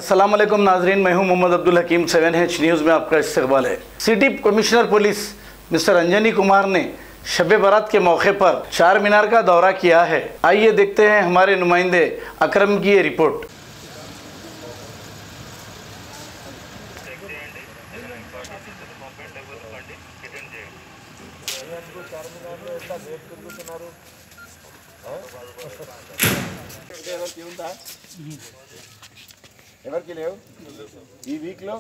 अस्सलाम वालेकुम नाजरीन, मैं हूं मोहम्मद अब्दुल हकीम। 7H न्यूज़ में आपका इस्तकबाल है। City commissioner police mister Anjani Kumar ने शब बारात के मौके पर चार मीनार का दौरा किया है। आइए देखते हैं हमारे नुमाइंदे अकरम की ये रिपोर्ट। ఎవరికి లేవు ఈ వీక్లో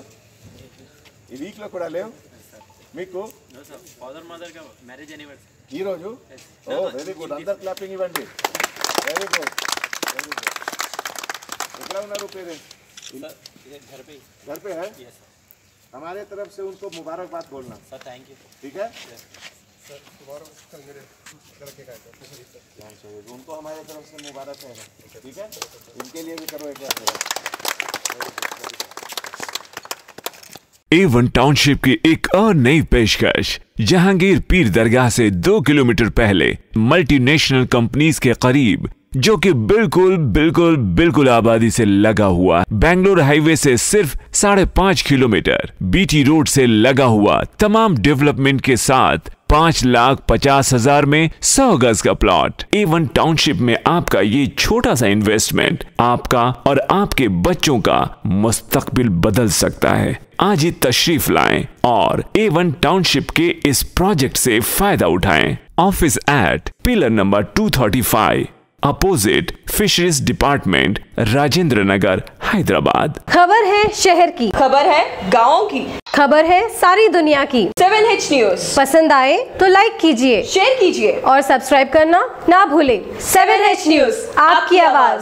కూడా లేవు మీకు ఫాదర్ మదర్ కా మ్యారేజ్ యానివర్సరీ ఈ రోజు ఓ వెరీ గుడ్ అందరు క్లాపింగ్ ఇవ్వండి వెరీ గుడ్ ఎట్లా ఉన్నారు పేరెంట్స్ घर पे है यस सर हमारे तरफ से उनको मुबारकबाद बोलना सर थैंक यू ठीक है सर उनको हमारे तरफ से मुबारक है ठीक है इनके लिए भी करो एक बार। A1 टाउनशिप की एक और नई पेशकश जहांगीर पीर दरगाह से 2 किलोमीटर पहले मल्टीनेशनल कंपनीज के करीब, जो कि बिल्कुल आबादी से लगा हुआ, बेंगलोर हाईवे से सिर्फ 5.5 किलोमीटर, बीटी रोड से लगा हुआ, तमाम डेवलपमेंट के साथ 5,50,000 में 100 गज का प्लॉट। A1 टाउनशिप में आपका ये छोटा सा इन्वेस्टमेंट आपका और आपके बच्चों का मुस्तकबिल बदल सकता है। आज ही तशरीफ लाएं और A1 टाउनशिप के इस प्रोजेक्ट से फायदा उठाएं। Office at pillar number 235 opposite fisheries department, Rajendra Nagar, Hyderabad. खबर है शहर की, खबर है गाँव की, खबर है सारी दुनिया की। 7H न्यूज़ पसंद आए तो लाइक कीजिए, शेयर कीजिए और सब्सक्राइब करना ना भूलें। 7H न्यूज़, आपकी आवाज।